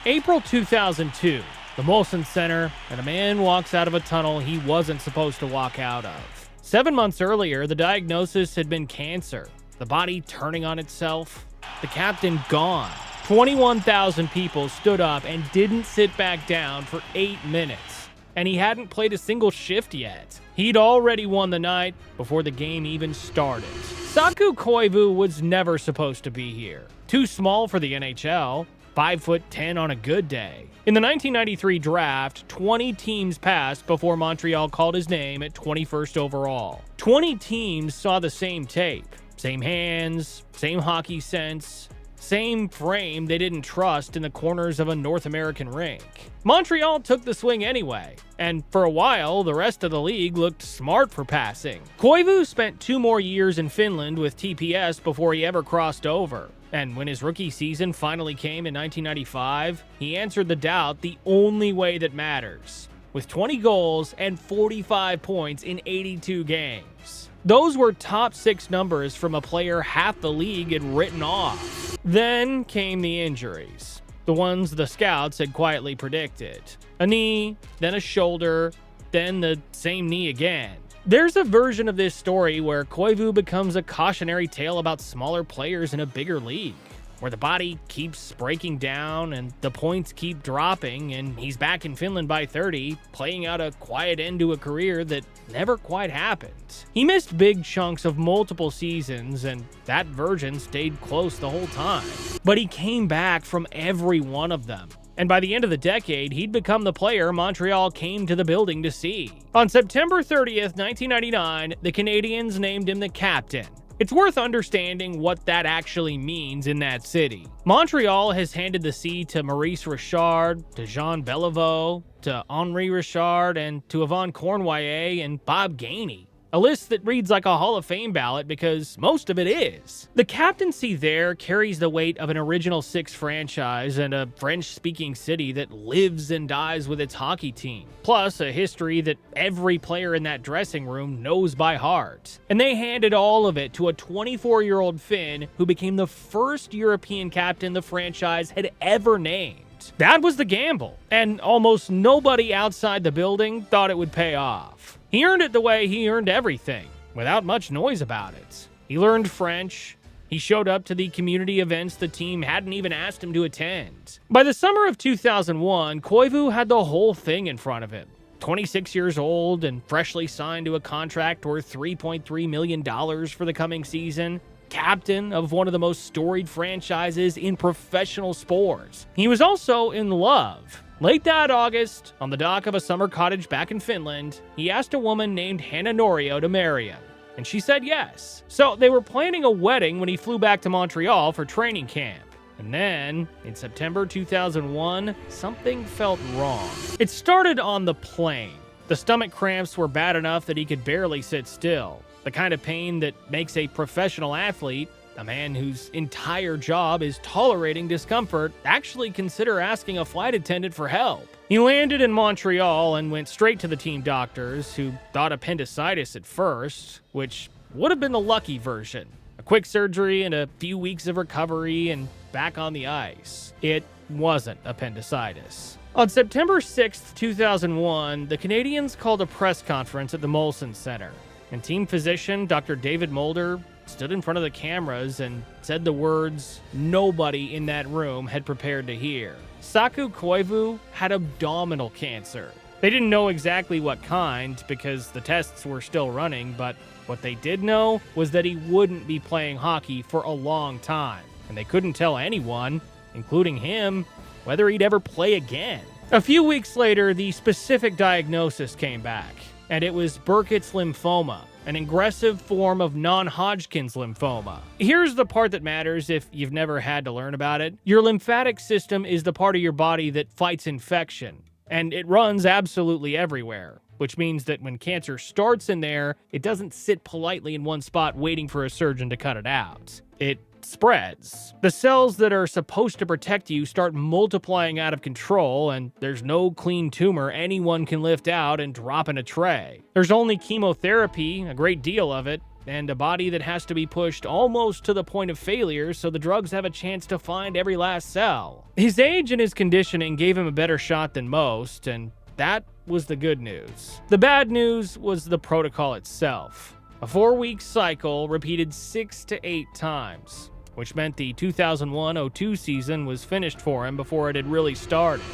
April 2002, the Molson Center, and a man walks out of a tunnel he wasn't supposed to walk out of. 7 months earlier, the diagnosis had been cancer, the body turning on itself, the captain gone. 21,000 people stood up and didn't sit back down for 8 minutes, and he hadn't played a single shift yet. He'd already won the night before the game even started. Saku Koivu was never supposed to be here. Too small for the NHL, 5'10" on a good day. In the 1993 draft, 20 teams passed before Montreal called his name at 21st overall. 20 teams saw the same tape. Same hands, same hockey sense, same frame they didn't trust in the corners of a North American rink. Montreal took the swing anyway, and for a while, the rest of the league looked smart for passing. Koivu spent 2 more years in Finland with TPS before he ever crossed over. And when his rookie season finally came in 1995, he answered the doubt the only way that matters, with 20 goals and 45 points in 82 games. Those were top 6 numbers from a player half the league had written off. Then came the injuries, the ones the scouts had quietly predicted. A knee, then a shoulder, then the same knee again. There's a version of this story where Koivu becomes a cautionary tale about smaller players in a bigger league, where the body keeps breaking down and the points keep dropping, and he's back in Finland by 30, playing out a quiet end to a career that never quite happened. He missed big chunks of multiple seasons, and that version stayed close the whole time. But he came back from every one of them. And by the end of the decade, he'd become the player Montreal came to the building to see. On September 30th, 1999, the Canadiens named him the captain. It's worth understanding what that actually means in that city. Montreal has handed the C to Maurice Richard, to Jean Beliveau, to Henri Richard, and to Yvon Cournoyer and Bob Gainey. A list that reads like a Hall of Fame ballot because most of it is. The captaincy there carries the weight of an Original Six franchise and a French-speaking city that lives and dies with its hockey team. Plus, a history that every player in that dressing room knows by heart. And they handed all of it to a 24-year-old Finn who became the first European captain the franchise had ever named. That was the gamble, and almost nobody outside the building thought it would pay off. He earned it the way he earned everything, without much noise about it. He learned French. He showed up to the community events the team hadn't even asked him to attend. By the summer of 2001, Koivu had the whole thing in front of him. 26 years old and freshly signed to a contract worth $3.3 million for the coming season. Captain of one of the most storied franchises in professional sports. He was also in love. Late that August, on the dock of a summer cottage back in Finland, he asked a woman named Hannah Norio to marry him, and she said yes. So they were planning a wedding when he flew back to Montreal for training camp. And then, in September 2001, something felt wrong. It started on the plane. The stomach cramps were bad enough that he could barely sit still. The kind of pain that makes a professional athlete, a man whose entire job is tolerating discomfort, actually consider asking a flight attendant for help. He landed in Montreal and went straight to the team doctors, who thought appendicitis at first, which would have been the lucky version. A quick surgery and a few weeks of recovery and back on the ice. It wasn't appendicitis. On September 6, 2001, the Canadiens called a press conference at the Molson Center, and team physician Dr. David Mulder stood in front of the cameras and said the words nobody in that room had prepared to hear. Saku Koivu had abdominal cancer. They didn't know exactly what kind because the tests were still running, but what they did know was that he wouldn't be playing hockey for a long time, and they couldn't tell anyone, including him, whether he'd ever play again. A few weeks later, the specific diagnosis came back, and it was Burkitt's lymphoma, an aggressive form of non-Hodgkin's lymphoma. Here's the part that matters if you've never had to learn about it. Your lymphatic system is the part of your body that fights infection, and it runs absolutely everywhere, which means that when cancer starts in there, it doesn't sit politely in one spot waiting for a surgeon to cut it out. It spreads. The cells that are supposed to protect you start multiplying out of control, and there's no clean tumor anyone can lift out and drop in a tray. There's only chemotherapy, a great deal of it, and a body that has to be pushed almost to the point of failure so the drugs have a chance to find every last cell. His age and his conditioning gave him a better shot than most, and that was the good news. The bad news was the protocol itself. A 4-week cycle repeated 6 to 8 times, which meant the 2001-02 season was finished for him before it had really started.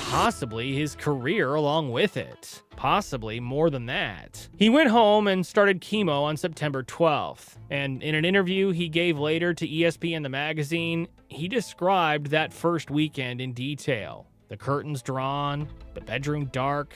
Possibly his career along with it. Possibly more than that. He went home and started chemo on September 12th, and in an interview he gave later to ESPN the magazine, he described that first weekend in detail. The curtains drawn, the bedroom dark,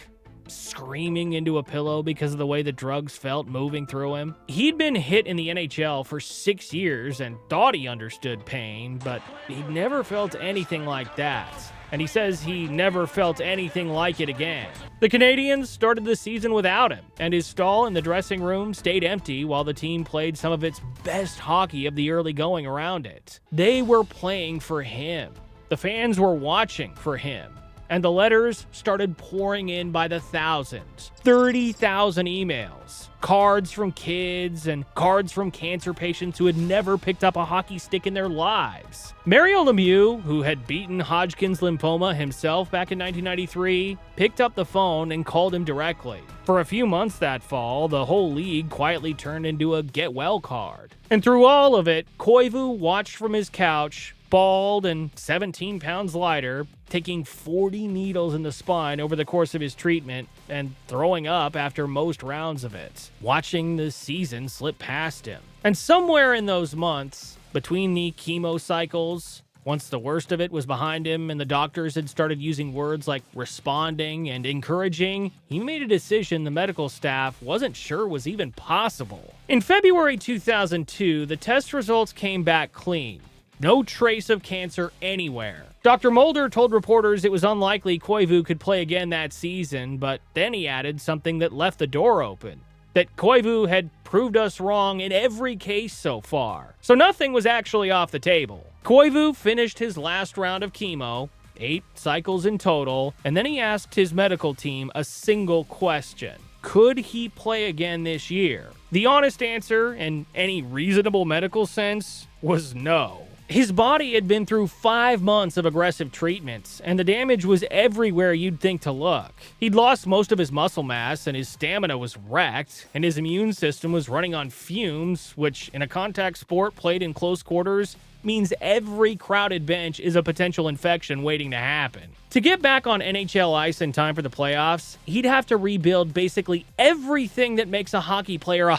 screaming into a pillow because of the way the drugs felt moving through him. He'd been hit in the NHL for 6 years and thought he understood pain, but he'd never felt anything like that. And he says he never felt anything like it again. The Canadiens started the season without him, and his stall in the dressing room stayed empty while the team played some of its best hockey of the early going around it. They were playing for him. The fans were watching for him. And the letters started pouring in by the thousands. 30,000 emails, cards from kids, and cards from cancer patients who had never picked up a hockey stick in their lives. Mario Lemieux, who had beaten Hodgkin's lymphoma himself back in 1993, picked up the phone and called him directly. For a few months that fall, the whole league quietly turned into a get-well card. And through all of it, Koivu watched from his couch, bald and 17 pounds lighter, taking 40 needles in the spine over the course of his treatment and throwing up after most rounds of it, watching the season slip past him. And somewhere in those months, between the chemo cycles, once the worst of it was behind him and the doctors had started using words like responding and encouraging, he made a decision the medical staff wasn't sure was even possible. In February 2002, the test results came back clean. No trace of cancer anywhere. Dr. Mulder told reporters it was unlikely Koivu could play again that season, but then he added something that left the door open. That Koivu had proved us wrong in every case so far. So nothing was actually off the table. Koivu finished his last round of chemo, 8 cycles in total, and then he asked his medical team a single question. Could he play again this year? The honest answer, in any reasonable medical sense, was no. His body had been through 5 months of aggressive treatments, and the damage was everywhere you'd think to look. He'd lost most of his muscle mass, and his stamina was wrecked, and his immune system was running on fumes, which, in a contact sport played in close quarters, means every crowded bench is a potential infection waiting to happen. To get back on NHL ice in time for the playoffs, he'd have to rebuild basically everything that makes a hockey player,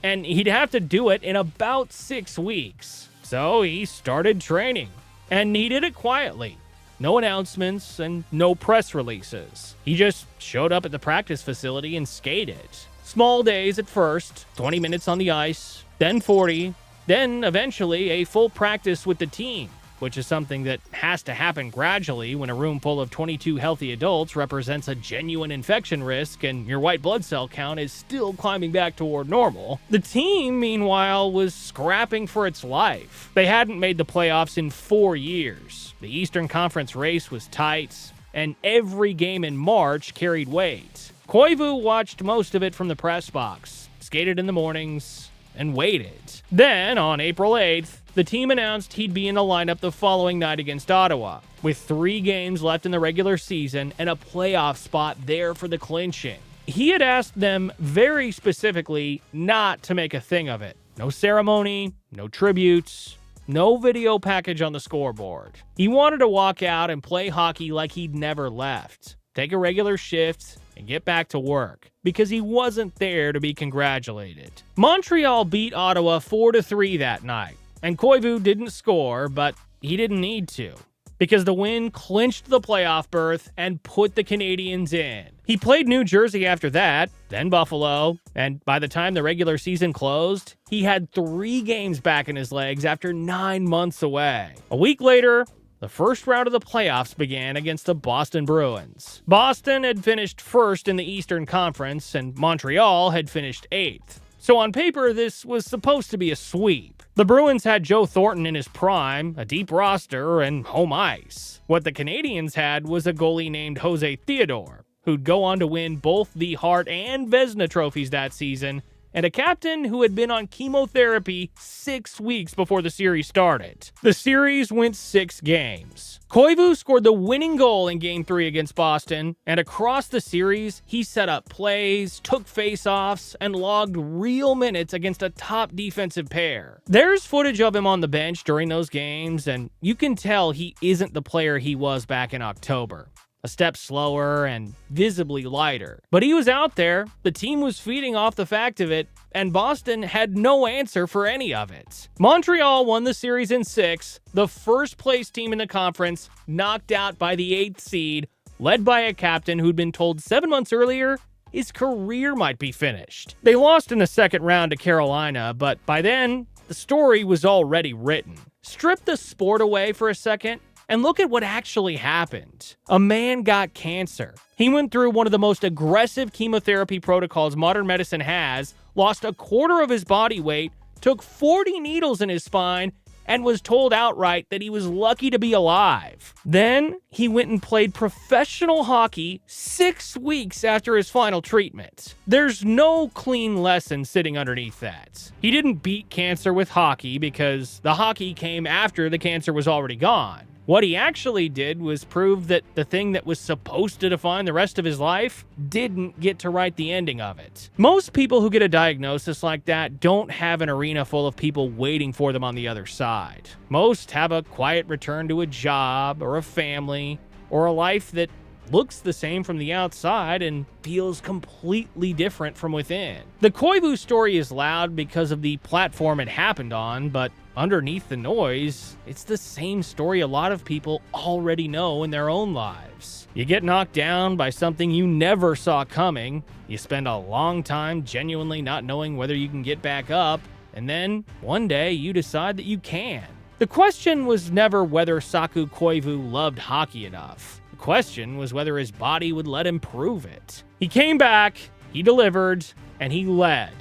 and he'd have to do it in about 6 weeks. So he started training, and he did it quietly. No announcements and no press releases. He just showed up at the practice facility and skated. Small days at first, 20 minutes on the ice, then 40, then eventually a full practice with the team, which is something that has to happen gradually when a room full of 22 healthy adults represents a genuine infection risk and your white blood cell count is still climbing back toward normal. The team, meanwhile, was scrapping for its life. They hadn't made the playoffs in 4 years. The Eastern Conference race was tight, and every game in March carried weight. Koivu watched most of it from the press box, skated in the mornings, and waited. Then, on April 8th, the team announced he'd be in the lineup the following night against Ottawa, with 3 games left in the regular season and a playoff spot there for the clinching. He had asked them very specifically not to make a thing of it. No ceremony, no tributes, no video package on the scoreboard. He wanted to walk out and play hockey like he'd never left, take a regular shift, and get back to work, because he wasn't there to be congratulated. Montreal beat Ottawa 4-3 that night. And Koivu didn't score, but he didn't need to, because the win clinched the playoff berth and put the Canadiens in. He played New Jersey after that, then Buffalo, and by the time the regular season closed, he had 3 games back in his legs after 9 months away. A week later, the first round of the playoffs began against the Boston Bruins. Boston had finished first in the Eastern Conference, and Montreal had finished 8th. So on paper, this was supposed to be a sweep. The Bruins had Joe Thornton in his prime, a deep roster, and home ice. What the Canadiens had was a goalie named Jose Theodore, who'd go on to win both the Hart and Vezina trophies that season, and a captain who had been on chemotherapy 6 weeks before the series started. The series went 6 games. Koivu scored the winning goal in Game 3 against Boston, and across the series, he set up plays, took face-offs, and logged real minutes against a top defensive pair. There's footage of him on the bench during those games, and you can tell he isn't the player he was back in October. A step slower and visibly lighter. But he was out there, the team was feeding off the fact of it, and Boston had no answer for any of it. Montreal won the series in 6, the first place team in the conference, knocked out by the 8th seed, led by a captain who'd been told 7 months earlier his career might be finished. They lost in the second round to Carolina, but by then, the story was already written. Strip the sport away for a second, and look at what actually happened. A man got cancer. He went through one of the most aggressive chemotherapy protocols modern medicine has, lost a quarter of his body weight, took 40 needles in his spine, and was told outright that he was lucky to be alive. Then, he went and played professional hockey 6 weeks after his final treatment. There's no clean lesson sitting underneath that. He didn't beat cancer with hockey because the hockey came after the cancer was already gone. What he actually did was prove that the thing that was supposed to define the rest of his life didn't get to write the ending of it. Most people who get a diagnosis like that don't have an arena full of people waiting for them on the other side. Most have a quiet return to a job or a family or a life that looks the same from the outside and feels completely different from within. The Koivu story is loud because of the platform it happened on, but underneath the noise, it's the same story a lot of people already know in their own lives. You get knocked down by something you never saw coming, you spend a long time genuinely not knowing whether you can get back up, and then one day you decide that you can. The question was never whether Saku Koivu loved hockey enough. The question was whether his body would let him prove it. He came back, he delivered, and he led.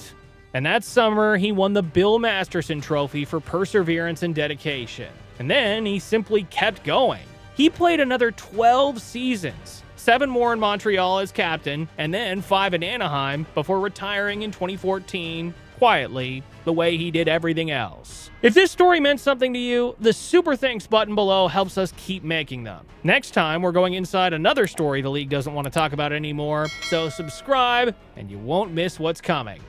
And that summer, he won the Bill Masterson Trophy for perseverance and dedication. And then he simply kept going. He played another 12 seasons, 7 more in Montreal as captain, and then 5 in Anaheim before retiring in 2014, quietly, the way he did everything else. If this story meant something to you, the super thanks button below helps us keep making them. Next time, we're going inside another story the league doesn't want to talk about anymore, so subscribe and you won't miss what's coming.